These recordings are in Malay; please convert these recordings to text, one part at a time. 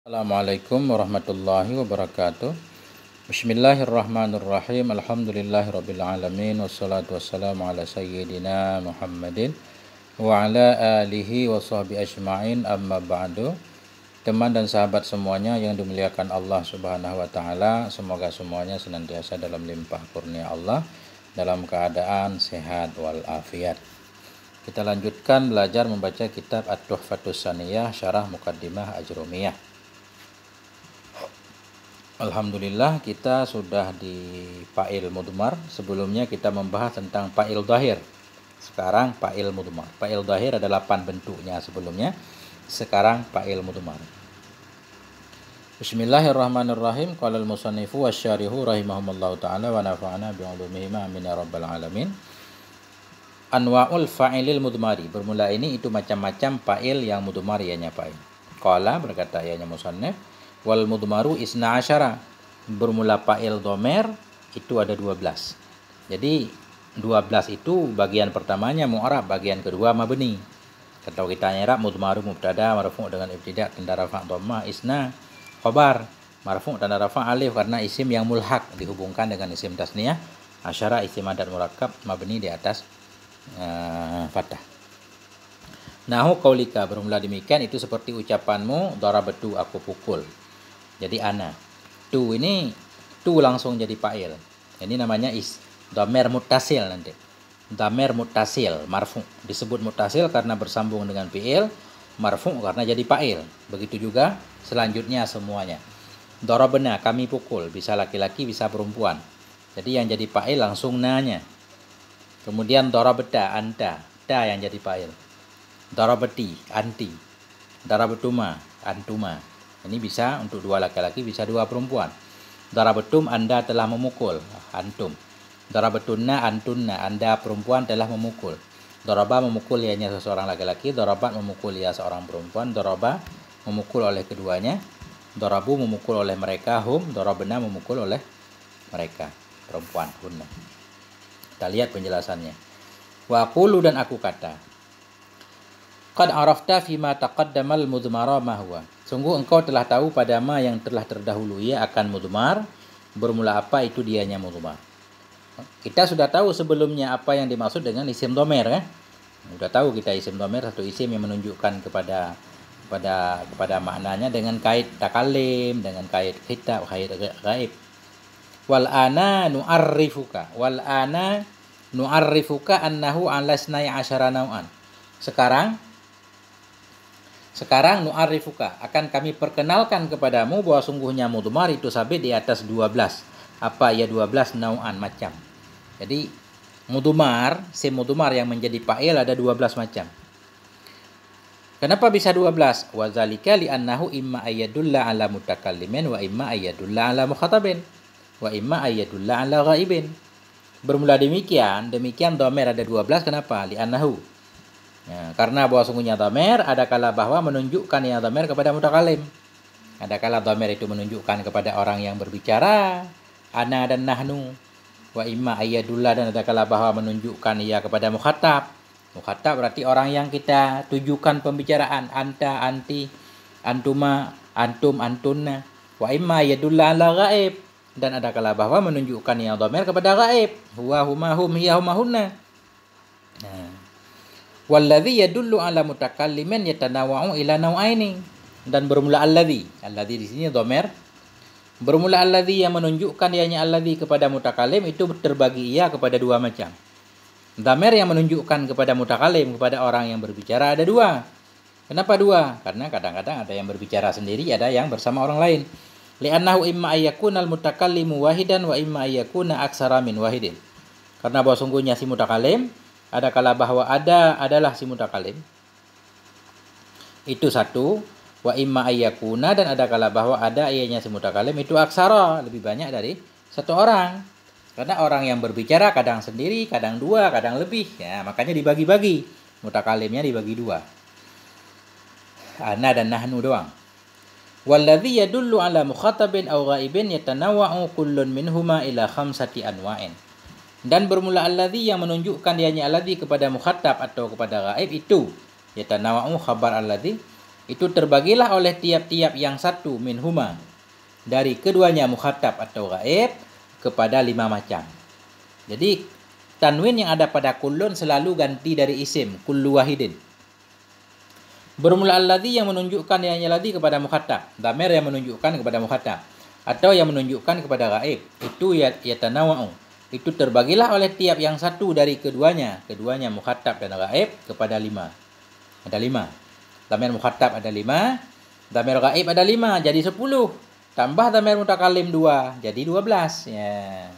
Assalamualaikum warahmatullahi wabarakatuh. Bismillahirrahmanirrahim. Alhamdulillahirabbil alamin wassalatu wassalamu ala sayyidina Muhammadin wa ala alihi wa sahbihi ajma'in, amma ba'du. Teman dan sahabat semuanya yang dimuliakan Allah Subhanahu wa taala, semoga semuanya senantiasa dalam limpah kurnia Allah, dalam keadaan sehat walafiat. Kita lanjutkan belajar membaca kitab At-Tuhfatus Saniyah Syarah Muqaddimah Ajrumiyah. Alhamdulillah kita sudah di fa'il mudmar. Sebelumnya kita membahas tentang fa'il dhahir. Sekarang fa'il mudmar. Fa'il dhahir ada 8 bentuknya sebelumnya. Sekarang fa'il mudmar. Bismillahirrahmanirrahim. Qala al-musannifu wasyarihu rahimahumullahu ta'ala wa nafa'ana bi'ulumihima amin ya rabbal alamin. Anwa'ul fa'ilil mudmari. Bermula ini itu macam-macam fa'il yang mudmar ianya fa'il. Qala berkata ianya musannif, wal mudmaru isna asyara. Bermula fa'il dhamir itu ada 12. Jadi 12 itu bagian pertamanya mu'arab, bagian kedua mabni. Kalau kita nyerap mudmaru mubtada marfu' dengan ibtida' tanda rafa' dhammah, isna khabar marfu' tanda rafa' alif karena isim yang mulhaq dihubungkan dengan isim tasniyah, asyara isim adat murakkab mabni di atas fathah. Nahu qaulika, bermula demikian itu seperti ucapanmu darabtu, aku pukul. Jadi ana. Tu ini tu langsung jadi fa'il. Ini namanya dhamir muttasil nanti. Dhamir muttasil marfu. Disebut muttasil karena bersambung dengan fi'il, marfu karena jadi fa'il. Begitu juga selanjutnya semuanya. Darabna, kami pukul, bisa laki-laki bisa perempuan. Jadi yang jadi fa'il langsung nanya. Kemudian darabta, anta, ta yang jadi fa'il. Darabati, anti. Darabtuma, antuma. Ini bisa untuk dua laki-laki, bisa dua perempuan. Darabtum, Anda telah memukul, antum. Darabtunna, antunna, Anda perempuan telah memukul. Daraba memukul ianya seseorang laki-laki, darabat memukul ia seorang perempuan, daraba memukul oleh keduanya, darabu memukul oleh mereka, hum, darabna memukul oleh mereka, perempuan, hunna. Kita lihat penjelasannya. Wa aqulu, dan aku kata, qad arafta fima taqaddamal mudmara ma huwa. Sungguh engkau telah tahu pada ma yang telah terdahului akan mudmar. Bermula apa itu dianya mudmar. Kita sudah tahu sebelumnya apa yang dimaksud dengan isim dhamir ya. Sudah tahu kita isim dhamir satu isim yang menunjukkan kepada maknanya dengan kait takalim, dengan kait khitab, kait ghaib. Wal ana nu'arrifuka. Wal ana nu'arrifuka annahu ala 12 naw'an. Sekarang nu'arifuka, akan kami perkenalkan kepadamu bahwa sungguhnya mudmar itu sabit di atas 12. Apa ya 12 nau'an, macam. Jadi mudmar, sim mudmar yang menjadi fa'il ada 12 macam. Kenapa bisa 12? Wa zalika li'annahu imma ayyadulla ala mutakallimin wa imma ayyadulla ala mukhatabin wa imma ayyadulla ala ghaibin. Bermula demikian dhamir ada 12. Kenapa? Li'annahu, ya, karena bahwa sungguhnya dhamir ada kala bahwa menunjukkan yang dhamir kepada mutakalim. Ada kala dhamir itu menunjukkan kepada orang yang berbicara, ana dan nahnu. Wa imma ayyadullah, dan ada kala bahwa menunjukkan ia kepada mukhatab. Mukhatab berarti orang yang kita tujukan pembicaraan, anta, anti, antuma, antum, antunna. Wa imma ayyadullah ala ghaib, dan ada kala bahwa menunjukkan yang dhamir kepada ghaib. Huwa, huma, hum, hiya, huma, hunna. Nah, walladzi yadullu ala mutakallimin yatanawwa'u ila naw'aini, dan bermula alladzi di sini dhamir. Bermula alladzi yang menunjukkan ianya alladzi kepada mutakallim itu terbagi ia kepada dua macam. Dhamir yang menunjukkan kepada mutakallim, kepada orang yang berbicara ada dua. Kenapa dua? Karena kadang-kadang ada yang berbicara sendiri, ada yang bersama orang lain. Li'annahu imma ayyakunal mutakallimu wahidan wa imma ayyakuna aksara min wahidin. Karena bahwa sungguhnya si mutakallim ada kala bahwa adalah si mutakalim itu satu, wa imma ayyakuna, dan ada kala bahwa ada ianya si mutakalim itu aksara, lebih banyak dari satu orang. Karena orang yang berbicara kadang sendiri, kadang dua, kadang lebih, ya makanya dibagi-bagi, mutakalimnya dibagi dua, ana dan nahnu doang. Walladzi yadullu ala mukhatabin aw ghaibin yatanawwa'u kullun minhuma ila 5 anwa'in. Dan bermula alladzi yang menunjukkan dianya alladzi kepada mukhatab atau kepada ghaib itu yatanawa'u khabar alladzi itu terbagilah oleh tiap-tiap yang satu minhuma dari keduanya mukhatab atau ghaib kepada 5 macam. Jadi tanwin yang ada pada kullun selalu ganti dari isim kullu wahidin. Bermula alladhi yang menunjukkan yang ladhi kepada mukhatab, dhamir yang menunjukkan kepada mukhatab atau yang menunjukkan kepada ghaib, itu yatanawa'u. Itu terbagilah oleh tiap yang satu dari keduanya mukhatab dan ghaib kepada 5. Ada 5. Dhamir mukhatab ada 5, dhamir ghaib ada 5, jadi 10. Tambah dhamir mutakalim 2, jadi 12. Ya.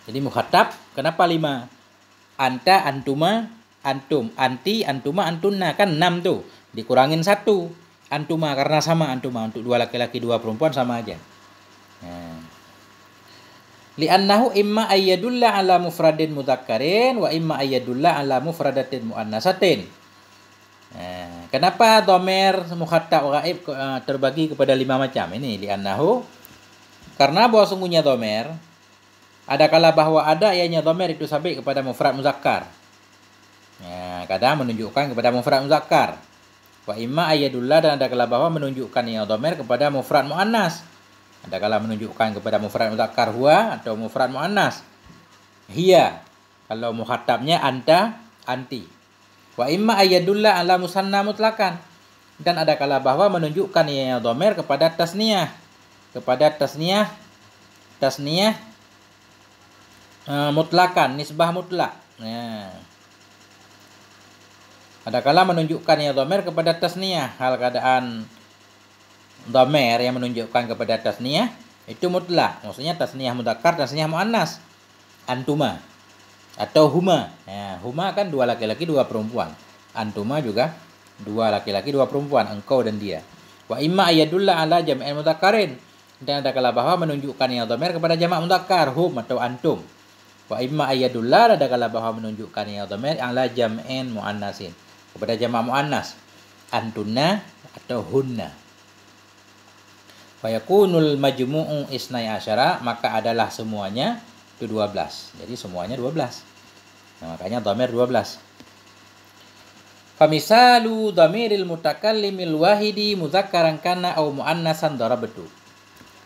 Jadi mukhatab kenapa 5? Anta, antuma, antum, anti, antuma, antunna, kan 6 tuh. Dikurangin 1. Antuma karena sama antuma, untuk 2 laki-laki 2 perempuan sama aja. Nah. Li'annahu imma ayyadulla ala mufradin mudzakkarin wa imma ayyadulla ala mufradatin muannasatin. Nah, kenapa dhamir mukhatab ghaib terbagi kepada 5 macam? Ini li'annahu karena bahwa sungguhnya dhamir ada kala bahwa ada ianya dhamir itu sabit kepada mufrad muzakkar. Nah, kadang menunjukkan kepada mufrad muzakkar. Wa imma ayyadulla dan ada kala bahwa menunjukkan ianya dhamir kepada mufrad muannas. Ada kala menunjukkan kepada mufrad mudzakkar huwa atau mufrad muannas hiya. Kalau mukhatabnya anta, anti. Wa imma ayyadulla ala musanna mutlakan. Dan ada kala bahwa menunjukkan ya dhamir kepada tasniyah. Kepada tasniyah mutlakan, nisbah mutlak. Nah. Ada kala menunjukkan ya dhamir kepada tasniyah, hal keadaan dhamir yang menunjukkan kepada tasniyah itu mutlak, maksudnya tasniyah mudzakkar, tasniyah muannas. Antuma atau huma. Ya, huma kan 2 laki-laki 2 perempuan. Antuma juga 2 laki-laki 2 perempuan, engkau dan dia. Wa imma ayadulla ala jam'il mudzakkarin. Dan ada kala bahwa menunjukkan yang dhamir kepada jamak mudzakkar, hum atau antum. Wa imma ayadulla ada kala bahwa menunjukkan yang dhamir ala jam'in muannasin, kepada jamak muannas, antunna atau hunna. Fayakunul majmu'u isnai asyara, maka adalah semuanya itu 12. Jadi semuanya 12. Nah, makanya dhamir 12. Famisalu dhamiril mutakallimil wahidi mudzakkaran kana au muannasan darabtu.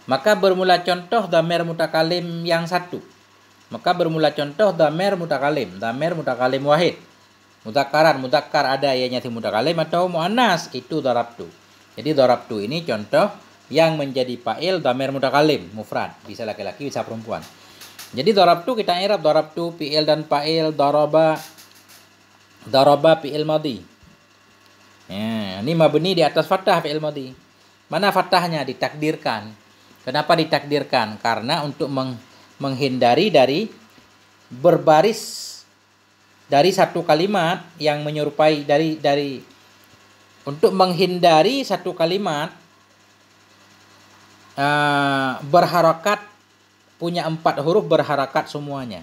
Maka bermula contoh dhamir mutakallim yang satu. Maka bermula contoh dhamir mutakallim wahid. Mudzakkar ada ianya si mutakallim atau muannas, itu darabtu. Jadi darabtu ini contoh yang menjadi fa'il dhamir mutakallim mufrad, bisa laki-laki bisa perempuan. Jadi darabtu kita i'rab, darabtu fi'il dan fa'il, daraba fi'il madhi. Ya, ini mabni di atas fathah fi'il madhi. Mana fathahnya? Ditakdirkan. Kenapa ditakdirkan? Karena untuk menghindari dari berbaris dari satu kalimat yang menyerupai dari untuk menghindari satu kalimat berharakat, punya 4 huruf berharakat semuanya.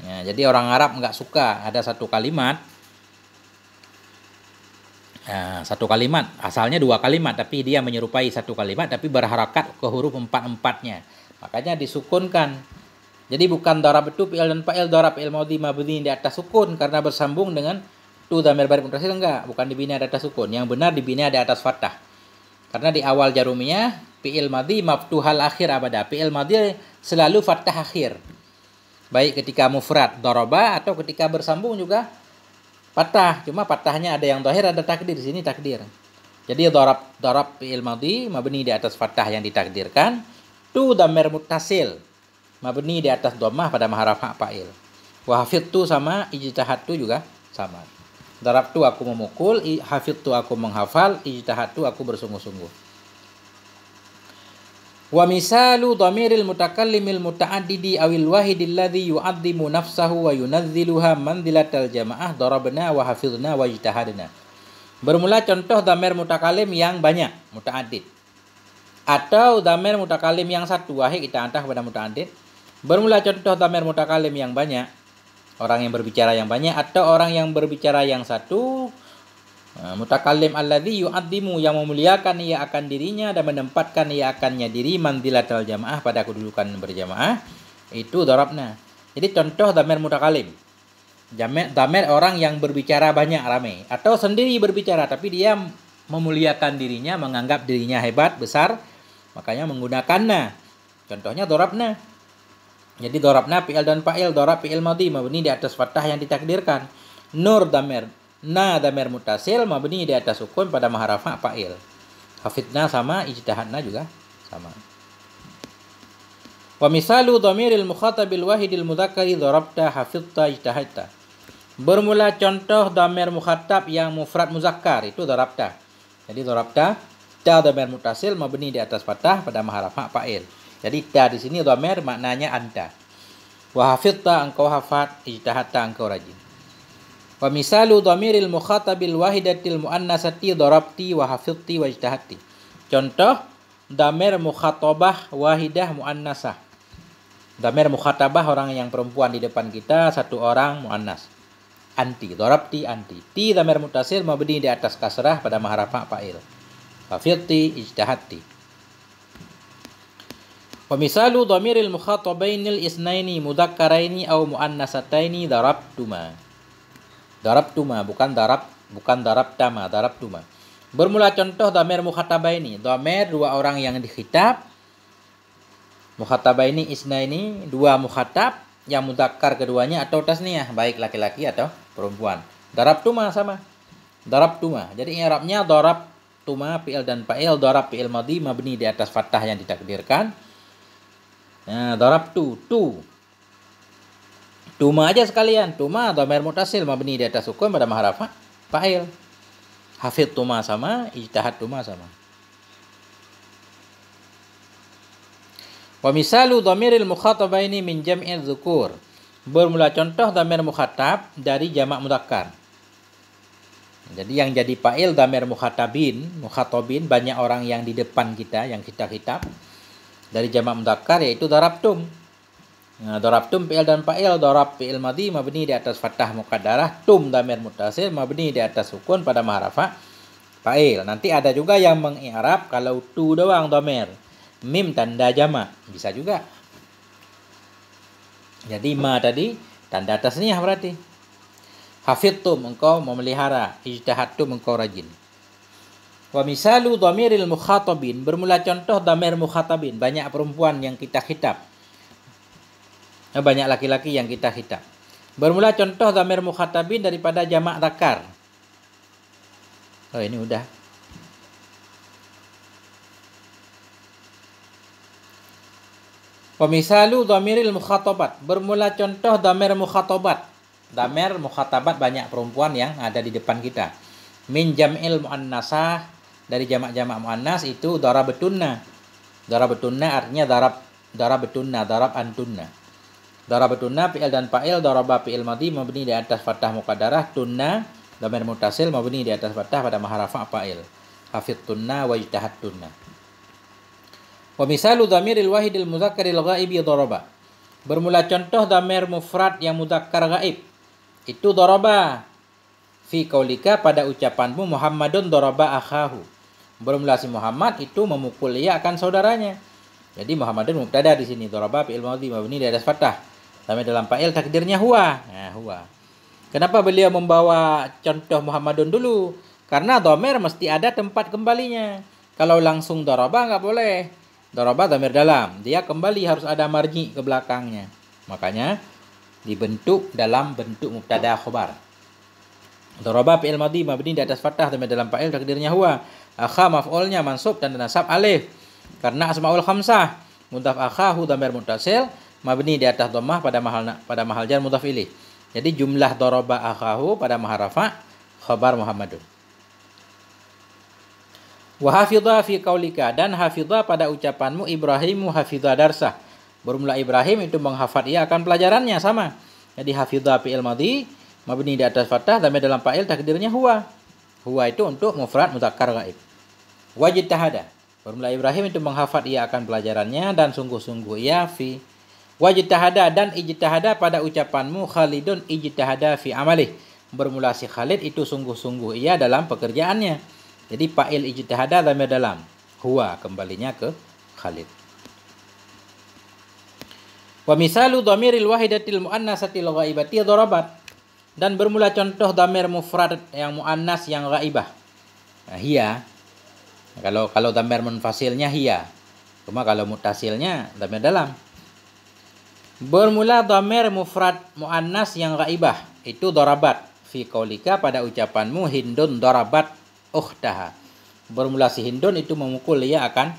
Ya, jadi orang Arab nggak suka ada satu kalimat, asalnya 2 kalimat, tapi dia menyerupai satu kalimat tapi berharakat ke huruf 4-4-nya. Makanya disukunkan. Jadi bukan darabtu fi'il dan fa'il, darab fi'il madhi mabni di atas sukun karena bersambung dengan tu dhamir barik muttasil, enggak, bukan dibina di atas sukun. Yang benar dibina di atas fathah. Karena di awal jarumiyah fi'il madhi maftuhal akhir abada. Fi'il madhi selalu fathah akhir. Baik ketika mufrad daraba atau ketika bersambung juga fathah. Cuma fathahnya ada yang zahir, ada takdir. Di sini takdir. Jadi darab fi'il madhi mabni di atas fathah yang ditakdirkan. Tu dhamir muttasil mabni di atas dhammah pada haraf fa'il. Wa hafidtu sama ijtahadtu juga sama. Darabtu aku memukul, hafidtu aku menghafal, ijtahadtu aku bersungguh-sungguh. Wa misalu dhamiril mutakallimil muta'addidi awil wahidil ladzi yu'azzimu nafsahu wa yunazziluha manzilatal jamaah darabna wa hafidna wa ijtahadna. Bermula contoh dhamir mutakallim yang banyak, muta'addid. Atau dhamir mutakallim yang satu, wahid kita antah kepada muta'addid. Bermula contoh dhamir mutakallim yang banyak, orang yang berbicara yang banyak, atau orang yang berbicara yang satu. Mutakallim alladzi yu'azzimu, yang memuliakan ia akan dirinya dan menempatkan ia akannya diri manzilatal jamaah, pada kedudukan berjamaah, itu darabna. Jadi contoh dhamir mutakallim. Dhamer orang yang berbicara banyak, ramai, atau sendiri berbicara tapi dia memuliakan dirinya, menganggap dirinya hebat, besar, makanya menggunakannya. Contohnya dorabna. Jadi dorabna fi'il dan fa'il, dorab fi'il madhi mabni di atas fathah yang ditakdirkan. Nur dhamer, na dhamer mutasil mabni di atas sukun pada maharafa fa'il. Hafidna sama, ijtihadna juga sama. Wa misalu dhamiril mukhatabil wahidil mudzakkari dorabta, hafidta, ijtahadta. Bermula contoh dhamir mukhatab yang mufrad muzakkar itu dorabta. Jadi dorabta ta dhamir mutasil mabni di atas fathah pada maharafa fa'il. Jadi ta di sini dhamir maknanya anta. Wa hafidta engkau hafad, ijtahadta engkau rajin. Wa misalu dhamiril mukhatabil wahidatil muannasati dorabti wa hafidti wa ijtahadti. Contoh dhamir mukhatabah wahidah muannasah. Dhamir mukhatabah orang yang perempuan di depan kita, satu orang muannas. Anti, dorabti anti. Ti dhamir mutasil mabni di atas kasrah pada maharafa fa'il. Hafidti, ijtahadti. Wa misalu dhamiril mukhatabainil isnaini mudzakkaraini aw muannasataini darabtuma. Darabtuma bukan darabtama, darabtuma. Bermula contoh dhamir mukhatabaini, dhamir dua orang yang dikhitab. Mukhatabaini isnaini, dua mukhatab yang mudzakkar keduanya atau tasniyah, baik laki-laki atau perempuan. Darabtuma sama. Darabtuma. Jadi i'rabnya darabtuma fi'il dan fa'il, darab fi'il madhi mabni di atas fathah yang ditakdirkan. Nah, darabtu, tu. Tuma aja sekalian. Tuma dhamir mutasil mabni di atas sukun pada maharafa fa'il. Hafidtuma sama, ijtahadtuma sama. Wa misalu dhamiril mukhatabaini min jam'il dzukur. Bermula contoh dhamir mukhatab dari jamak mudzakkar. Jadi yang jadi fa'il dhamir mukhatabin banyak orang yang di depan kita, yang kita khitab. Dari jamak mudzakkar yaitu darabtum. Nah, darabtum fi'il dan fa'il, darab fi'il madhi mabni di atas fathah muqaddarah, tum dhamir mutasil mabni di atas sukun pada maharafa fa'il. Nanti ada juga yang mengi'rab kalau tu doang dhamir. Mim tanda jamak bisa juga. Jadi ma tadi tanda tasniyah berarti. Hafidtum engkau memelihara, ijtahadtum engkau rajin. Wa misalu dhamiril mukhatabin, bermula contoh dhamir mukhatabin, banyak perempuan yang kita khitab. Banyak laki-laki yang kita khitab. Bermula contoh dhamir mukhatabin daripada jamak dzakar. Oh ini udah. Wa misalu dhamiril mukhatabat, bermula contoh dhamir mukhatabat. Dhamir mukhatabat banyak perempuan yang ada di depan kita. Min jam'il muannasah, dari jamak-jamak muannas itu darabatunna. Darabatunna artinya darabatunna, darab antunna. Darabatunna fi'il dan fa'il, daraba fi'il madhi mabni di atas fathah muqaddarah, tunna dhamir mutasil mabni di atas fathah pada maharafa fa'il. Hafidtunna wa ijtahadtunna. Wa misalu dhamiril wahidil mudzakkaril ghaibi daraba. Bermula contoh dhamir mufrad yang mudzakkar ghaib. Itu daraba. Fi qaulika pada ucapanmu Muhammadun daraba akhahu. Bermula si Muhammad itu memukul ia akan saudaranya. Jadi Muhammadun mubtada di sini, daraba fi'il madhi mabni di atas fathah. Dhamir dalam fa'il takdirnya huwa. Nah, huwa. Kenapa beliau membawa contoh Muhammadun dulu? Karena dhamir mesti ada tempat kembalinya. Kalau langsung daraba enggak boleh. Daraba dhamir dalam, dia kembali harus ada marji ke belakangnya. Makanya dibentuk dalam bentuk mubtada khobar. Daraba fi'il madhi mabni di atas fathah dhamir dalam fa'il takdirnya huwa. Akha maf'ulnya mansub dan nasab alif. Karena asmaul khamsah, mudhaf akhahu dhamir muttasil mabni di atas dhammah pada mahal jar mudhaf ilaih. Jadi jumlah daraba akhahu pada mahal rafa khabar Muhammadun. Wa hafidha fi qaulika, dan hafidha pada ucapanmu Ibrahimu hafidha darsah. Bermula Ibrahim itu menghafal ia akan pelajarannya sama. Jadi hafidha fi'il madhi mabni di atas fathah dhamir dalam fa'il takdirnya huwa. Huwa itu untuk mufrad mudzakkar ghaib. Wajtahada. Bermula Ibrahim itu menghafal ia akan pelajarannya dan sungguh-sungguh ia fi. Wajtahada dan ijtahada pada ucapanmu Khalidun ijtahada fi amalih. Bermula si Khalid itu sungguh-sungguh ia dalam pekerjaannya. Jadi fa'il ijtihada dhamir dalam, huwa kembalinya ke Khalid. Wa misalu dhamiril wahidatil muannasatil ghaibati darabat. Dan bermula contoh dhamir mufrad yang muannas yang ghaibah. Nah, hiya. Kalau dhamir munfasilnya hiya. Cuma kalau muttasilnya dhamir dalam. Bermula dhamir mufrad muannas yang ghaibah itu darabat fi qaulika pada ucapanmu Hindun darabat ukhtaha. Bermula si Hindun itu memukul ia akan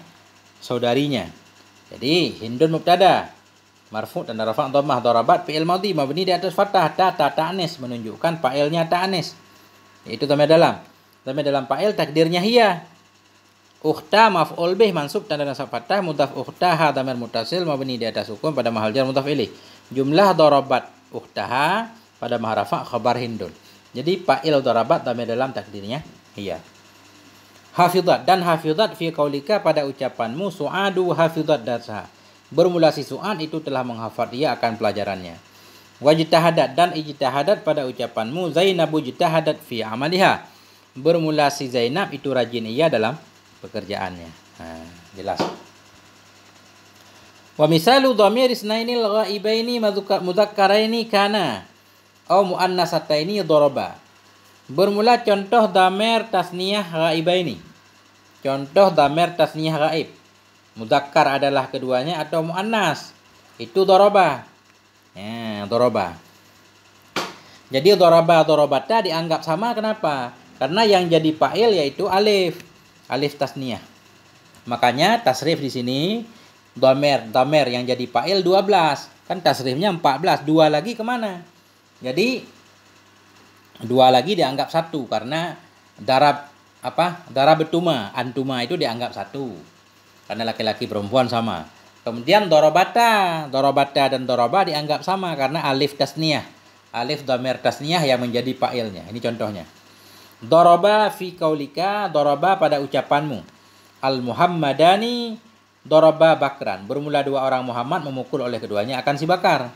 saudarinya. Jadi Hindun mubtada marfu' dan rafa' dhammah, darabat fi'il madhi mabni di atas fathah, ta ta'anis menunjukkan fa'ilnya ta'anis. Itu dhamir dalam. Dhamir dalam fa'il takdirnya hiya. Ukhta maf'ul bih mansub tanda nasab fathah, mudhaf ukhtaha dhamir muttasil mabni di atas sukun pada mahal jar mudhaf ilaih. Jumlah darabat ukhtaha pada mahal rafa' khabar Hindun. Jadi fa'il darabat dhamir dalam takdirnya hiya. Hafidhat dan hafidhat fi qaulika pada ucapanmu su'adu hafidhat darsaha. Bermula si Su'ad itu telah menghafal dia akan pelajarannya. Wajtahadat dan ijtahadat pada ucapanmu Zainabu jtahadat fi amaliha. Bermula si Zainab itu rajin ia dalam pekerjaannya. Jelas. Wa misalu dhamir isnainil ghaibaini mudzakkaraini kana au muannasataini daraba. Bermula contoh dhamir tasniyah ghaibaini. Contoh dhamir tasniyah ghaib. Mudzakkar adalah keduanya atau muannas. Itu daraba. Ya, daraba. Jadi darabata dianggap sama kenapa? Karena yang jadi fa'il yaitu alif. Alif tasniyah. Makanya tasrif di sini dhamir yang jadi fa'il 12. Kan tasrifnya 14. Dua lagi kemana? Jadi dua lagi dianggap satu karena darabtuma, antuma itu dianggap satu. Karena laki-laki perempuan sama. Kemudian dorobata dan doroba dianggap sama karena alif tasniyah. Alif dhamir tasniyah yang menjadi fa'ilnya. Ini contohnya. Doroba fi qaulika, doroba pada ucapanmu. Al-Muhammadani doroba Bakran. Bermula dua orang Muhammad memukul oleh keduanya akan si Bakar.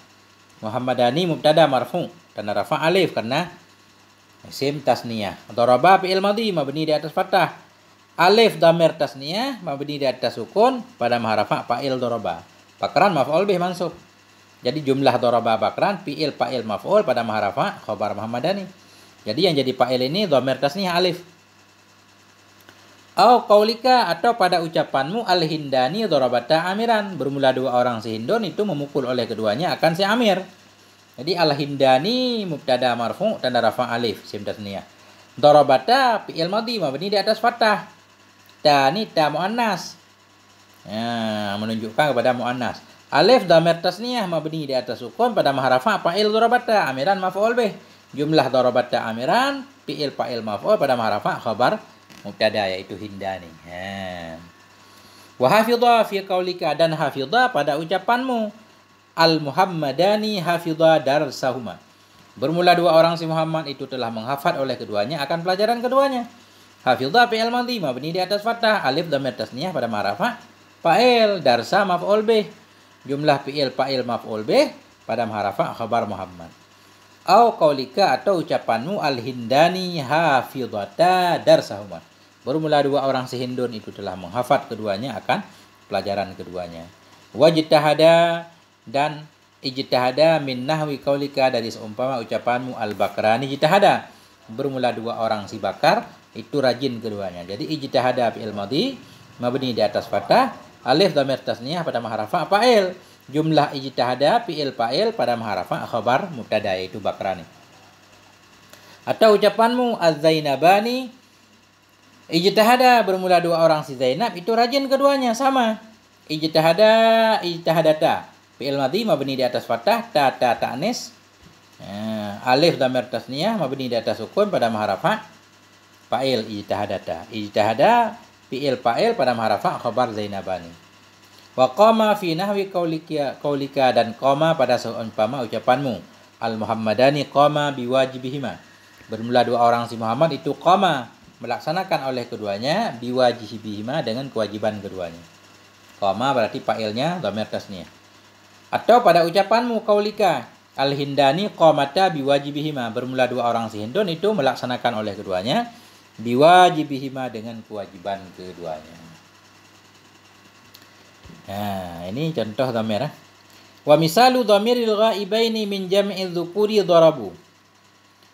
Muhammadani mubtada marfu' dan rafa' alif karena isim tasniyah. Doroba fi'il madhi mabni di atas fathah. Alif dhamir tasniyah mabni di atas sukun pada maharafa fa'il doroba. Bakran maf'ul bih mansub. Jadi jumlah doroba Bakran fi'il fa'il maf'ul pada maharafa khabar Muhammadani. Jadi yang jadi fa'il ini dhamir tasniyah alif. Au qaulika atau pada ucapanmu al-Hindani darabata Amiran. Bermula dua orang si Hindun itu memukul oleh keduanya akan si Amir. Jadi al-Hindani mubtada marfu' tanda rafa alif sim tasniyah. Darabata fi'il madhi mabni di atas fathah. Ini ta muannas. Ya, menunjukkan kepada muannas. Alif dhamir tasniyah mabni di atas sukun pada maharafa fa'il darabata Amiran maf'ul bih. Jumlah darabata Amiran fi'il fa'il maf'ul pada maharafa khabar mubtada yaitu Hindani. Wa hafidha fi qaulika dan hafidha pada ucapanmu Al-Muhammadani hafidha darsahuma. Bermula dua orang si Muhammad itu telah menghafal oleh keduanya akan pelajaran keduanya. Hafidha fi'il madhi mabni di atas fathah, alif dhamir tasniyah pada maharafa fa'il, darsa maf'ul bih. Jumlah fi'il fa'il maf'ul bih pada maharafa khabar Muhammad. Au qaulika atau ucapanmu al-Hindani hafidhata darsahuma. Bermula dua orang si Hindun itu telah menghafal keduanya akan pelajaran keduanya. Wajtahada dan ijtihada min nahwi qaulika dari seumpama ucapanmu al-Bakrani ijtihada. Bermula dua orang si Bakar itu rajin keduanya. Jadi ijtihada fi'il madhi mabni di atas fathah, alif dhamir tasniyah pada maharafa fa'il. Jumlah ijtihada fi'il fa'il pada maharafa khabar mubtada yaitu Bakrani. Atau ucapanmu az-Zainabani ijtihada bermula dua orang si Zainab itu rajin keduanya sama. Ijtihadata fi'il madhi mabni di atas fathah, ta ta'anis. Alif dhamir tasniyah mabni di atas sukun pada maharafa fa'il ijtihadata. Ijtihada fi'il fa'il pada maharafa khabar Zainabani. Wa qama fi nahwi qaulika dan qama pada seumpama ucapanmu al-Muhammadani qama biwajibihima. Bermula dua orang si Muhammad itu qama melaksanakan oleh keduanya biwajibihima dengan kewajiban keduanya. Qama berarti fa'ilnya dhamir tasniyah. Atau pada ucapanmu qaulika al-Hindani qamata biwajibihima. Bermula dua orang si Hindun itu melaksanakan oleh keduanya biwajibihima dengan kewajiban keduanya. Nah, ini contoh dhamir. Wa misalu dhamiril ghaibaini min jam'i dzukuri darabu.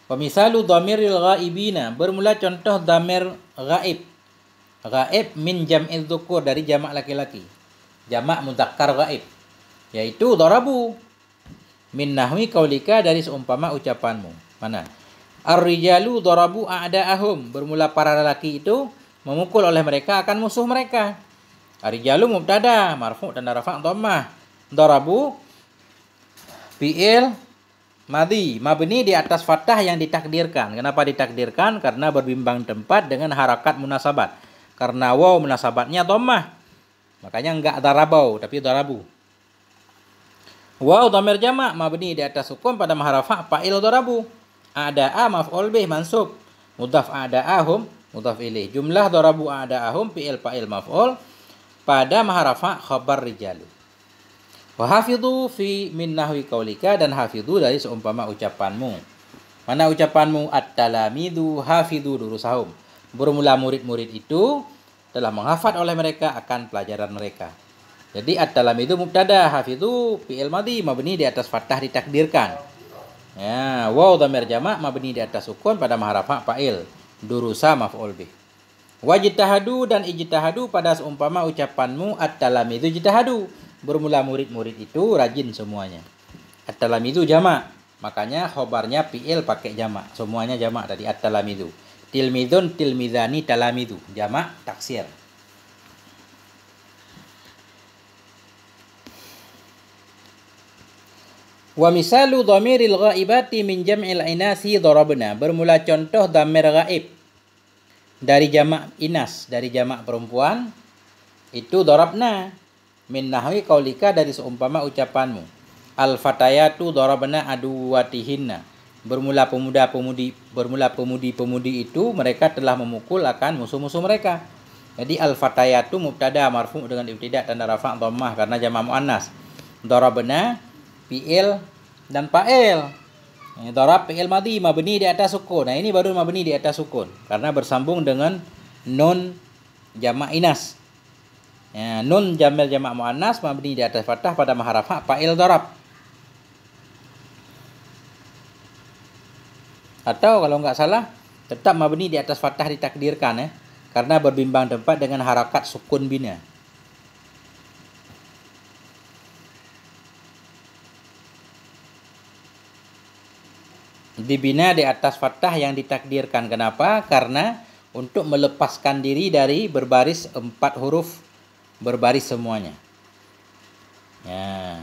Wa misalu dhamiril ghaibina, bermula contoh dhamir ghaib. Ghaib min jam'il dzukur, dari jamak laki-laki. Jamak mudzakkar ghaib, yaitu darabu. Min nahwi qaulika, dari seumpama ucapanmu. Mana? Ar-rijalu darabu a'da'ahum, bermula para lelaki itu memukul oleh mereka akan musuh mereka. Ar-rijalu mubtada, marfu' tanda rafa' dhammah. Darabu fi'il madhi, mabni di atas fathah yang ditakdirkan. Kenapa ditakdirkan? Karena berbimbang tempat dengan harakat munasabat. Karena waw munasabatnya dhammah, makanya enggak darabau tapi darabu. Waw dhamir jamak mabni di atas sukun pada maharafa fa'il darabu. A'da'a maf'ul bih mansub, mudhaf a'da'ahum mudhaf ilaih. Jumlah darabu a'da'ahum fi'il fa'il maf'ul pada maharafa khabar rijalu. Wa hafidhu fi min nahwi qaulika, dan hafidhu dari seumpama ucapanmu. Mana ucapanmu? At-talamidu hafidhu durusahum, bermula murid-murid itu telah menghafal oleh mereka akan pelajaran mereka. Jadi at-talamidu mubtada, hafidhu fi'il madhi mabni di atas fathah ditakdirkan. Ya, waw dhamir jamak mabni di atas sukun pada maharafa fa'il, durusa maf'ul bih. Wajtahadu, dan ijtahadu pada seumpama ucapanmu at-talamidu ijtahadu, bermula murid-murid itu rajin semuanya. At-talamidu jamak, makanya khobarnya fi'il pakai jamak, semuanya jamak tadi at-talamidu. Tilmidun tilmidani talamidu, jamak taksir. Wa misalu dhamiril ghaibati min jam'il inasi darabna, bermula contoh dhamir ghaib dari jamak inas, dari jamak perempuan itu darabna. Min nahwi qaulika, dari seumpama ucapanmu. Al fatayatu darabna aduwatihinna, bermula pemudi-pemudi itu mereka telah memukul akan musuh-musuh mereka. Jadi al fatayatu mubtada marfu' dengan ibtida' tanda rafa' dhammah karena jamak muannas. Darabna fi'il dan fa'il. Darab fi'il madhi mabni di atas sukun. Nah, ini baru mabni di atas sukun karena bersambung dengan nun jamak inas. Ya, nun jamil jamak muannas mabni di atas fathah pada maharafa fa'il darab. Atau kalau enggak salah tetap mabni di atas fathah ditakdirkan ya, karena berbimbang tempat dengan harakat sukun bina. Dibina di atas fathah yang ditakdirkan. Kenapa? Karena untuk melepaskan diri dari berbaris 4 huruf berbaris semuanya. Ya.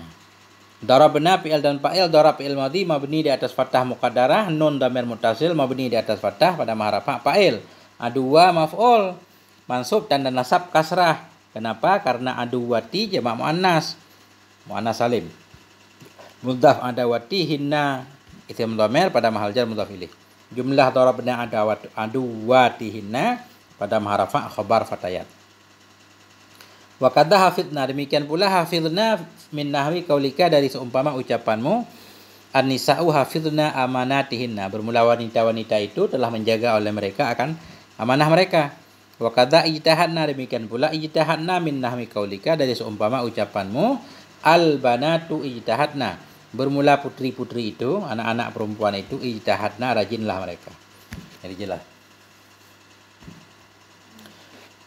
Darabna fi'il dan fa'il, darab fi'il madhi mabni di atas fathah muqaddarah, nun dhamir muttasil mabni di atas fathah pada maharafa fa'il. Aduwa maf'ul mansub tanda nasab kasrah. Kenapa? Karena aduwati jamak muannas, muannas salim. Mudhaf adawati hinna isim dhamir pada mahal jar mudhaf ilaih. Jumlah darabna aduwatihinna pada maharafa khabar fatayat. Wa kadza hafidna, demikian pula hafidna min nahwi qaulika, dari seumpama ucapanmu. An-nisa'u hafidna amanatihinna, bermula wanita-wanita itu telah menjaga oleh mereka akan amanah mereka. Wa kadza ijtahadna, demikian pula ijtahadna min nahwi qaulika, dari seumpama ucapanmu. Al-banatu ijtahadna, bermula putri-putri itu, anak-anak perempuan itu, ijtahadna rajinlah mereka. Jadi jelas.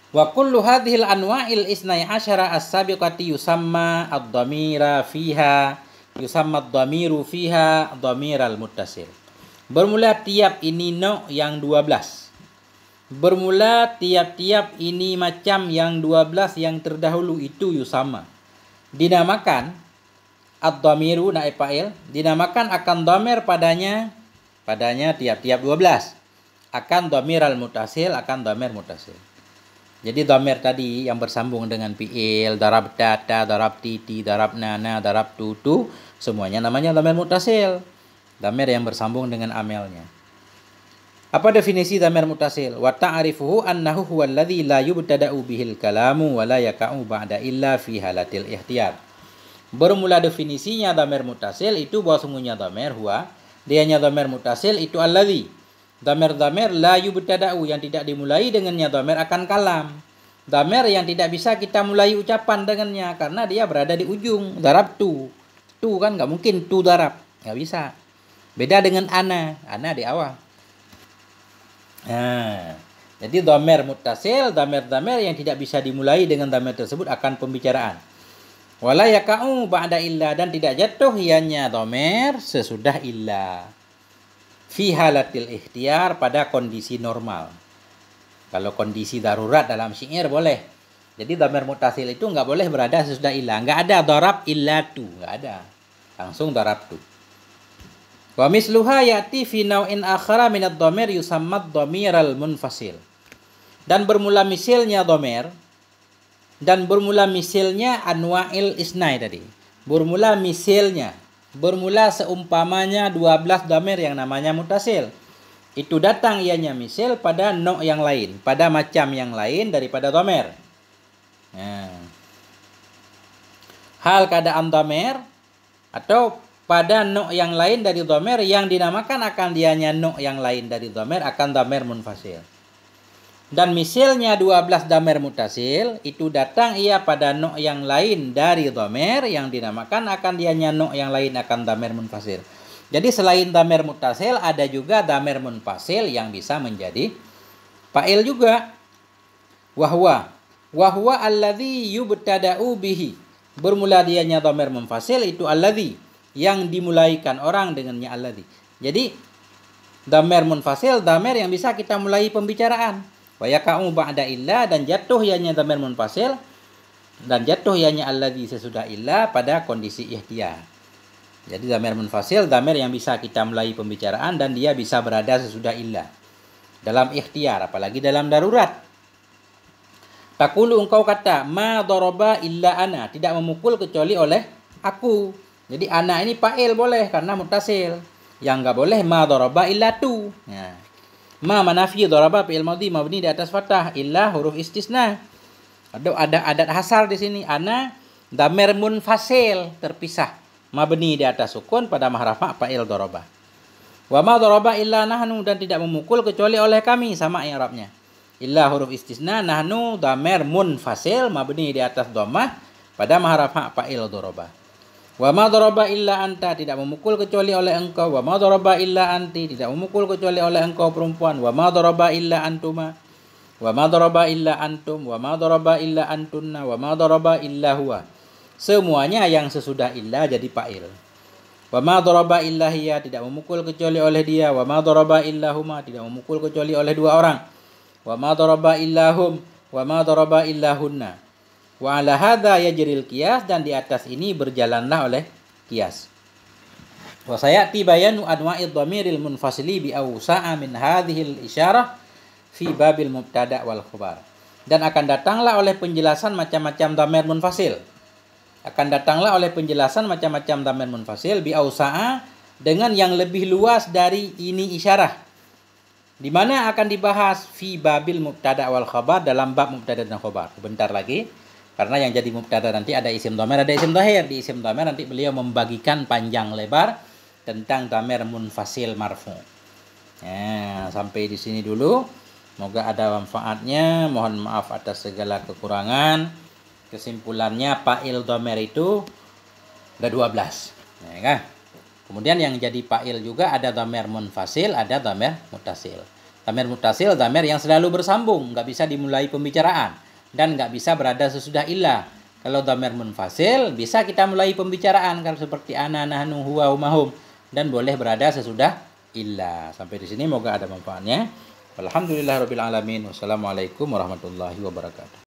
Wa kullu hadhil anwa'il isnai asyara as-sabiqati yusamma ad-dhamira fiha, yusamma ad-dhamiru fiha dhamiral muttasil. Bermula tiap ini no yang 12. Bermula tiap-tiap ini macam yang 12 yang terdahulu itu yusamma, dinamakan ad-dhamiru naib fa'il, dinamakan akan dhamir padanya tiap-tiap 12. Akan dhamiral muttasil, akan dhamir muttasil. Jadi dhamir tadi yang bersambung dengan fi'il, darab data, darab titi, darab nana, darab tutu, semuanya namanya dhamir muttasil. Dhamir yang bersambung dengan amelnya. Apa definisi dhamir muttasil? Wa ta'rifuhu annahu huwal ladzi la yubtada'u bihil kalamu wa la yaka'u ba'da illa fi halatil ihtiyar. Bermula definisinya dhamir muttasil itu bahwa sungguhnya dhamir huwa, dianya dhamir muttasil itu alladzi, dhamir-dhamir la yubtada'u, yang tidak dimulai dengannya dhamir akan kalam. Dhamir yang tidak bisa kita mulai ucapan dengannya karena dia berada di ujung. Darab tu kan nggak mungkin tu darab, nggak bisa. Beda dengan ana di awal. Nah, jadi dhamir muttasil, dhamir-dhamir yang tidak bisa dimulai dengan dhamir tersebut akan pembicaraan. Wala yaka'u ba'da illa, dan tidak jatuh ianya dhamir sesudah illa. Fi halatil ikhtiyar, pada kondisi normal. Kalau kondisi darurat dalam syair boleh. Jadi dhamir muttasil itu nggak boleh berada sesudah illa. Nggak ada darab illatu, nggak ada. Langsung darabtu. Wa misluha ya'ti fi naw'in akhara min ad-dhamir yusamma ad-dhamiral munfasil. Dan bermula misilnya dhamir, dan bermula misilnya anwa'il isnai tadi. Bermula misilnya, bermula seumpamanya 12 dhamir yang namanya muttasil. Itu datang ianya misil pada no' yang lain, pada macam yang lain daripada dhamir. Nah. Hal keadaan dhamir atau pada no' yang lain dari dhamir yang dinamakan akan dianya no' yang lain dari dhamir akan dhamir munfasil. Dan misalnya 12 dhamir muttasil itu datang ia pada no' yang lain dari dhamir yang dinamakan akan dianya no' yang lain akan dhamir munfasil. Jadi selain dhamir muttasil ada juga dhamir munfasil yang bisa menjadi fa'il juga. Wahwa alladzi yubtada'u bihi. Bermula dianya dhamir munfasil itu alladzi, yang dimulaikan orang dengannya alladzi. Jadi dhamir munfasil, dhamir yang bisa kita mulai pembicaraan. Wa yaka'u ba'da illa, dan jatuh ianya dhamir munfasil dan jatuh ianya alladzi sesudah illa pada kondisi ikhtiyar. Jadi dhamir munfasil, dhamir yang bisa kita mulai pembicaraan dan dia bisa berada sesudah illa. Dalam ikhtiyar, apalagi dalam darurat. Taqulu, engkau kata, ma daraba illa ana, tidak memukul kecuali oleh aku. Jadi ana ini fa'il boleh karena muttasil. Yang enggak boleh ma daraba illa tu. Nah. Ma manafi daraba fi'il madhi mabni di atas fathah, illa huruf istisna. Ada adat hasar di sini. Ana dhamir munfasil, terpisah. Mabni di atas sukun pada mahraf fa'il daraba. Wa ma daraba illa nahnu, dan tidak memukul kecuali oleh kami, sama i'rabnya. Illa huruf istisna, nahnu dhamir munfasil mabni di atas dhammah pada mahraf fa'il daraba. Wa ma daraba illa anta, tidak memukul kecuali oleh engkau. Wa ma daraba illa anti, tidak memukul kecuali oleh engkau perempuan. Wa ma daraba illa antuma. Wa ma daraba illa antum. Wa ma daraba illa antunna. Wa ma daraba illa huwa. Semuanya yang sesudah illa jadi fa'il. Wa ma daraba illa hiya, tidak memukul kecuali oleh dia. Wa ma daraba illa huma, tidak memukul kecuali oleh dua orang. Wa ma daraba illa hum. Wa ma daraba illa hunna. Wa ala hadza yajril qiyas, dan di atas ini berjalanlah oleh qiyas. Wa sayati bayanu anwa'id dhamiril munfasili bi awsa'a min hadhil isyarah fi babil mubtada' wal khabar. Dan akan datanglah oleh penjelasan macam-macam dhamir munfasil. Akan datanglah oleh penjelasan macam-macam dhamir munfasil bi awsa'a, dengan yang lebih luas dari ini isyarah. Di mana akan dibahas fi babil mubtada' wal khabar, dalam bab mubtada dan khabar. Sebentar lagi. Karena yang jadi mubtada nanti ada isim dhamir, ada isim dhahir. Di isim dhamir nanti beliau membagikan panjang lebar tentang dhamir munfasil marfu. Nah, sampai di sini dulu. Semoga ada manfaatnya. Mohon maaf atas segala kekurangan. Kesimpulannya fa'il dhamir itu ada 12. Ya, kan? Kemudian yang jadi fa'il juga ada dhamir munfasil, ada dhamir muttasil. Dhamir muttasil, dhamir yang selalu bersambung, nggak bisa dimulai pembicaraan. Dan nggak bisa berada sesudah illa. Kalau dhamir munfasil bisa kita mulai pembicaraan, kalau seperti ana, nahnu, huwa, humahum, dan boleh berada sesudah illa. Sampai di sini moga ada manfaatnya. Alhamdulillahirabbil alamin. Wassalamualaikum warahmatullahi wabarakatuh.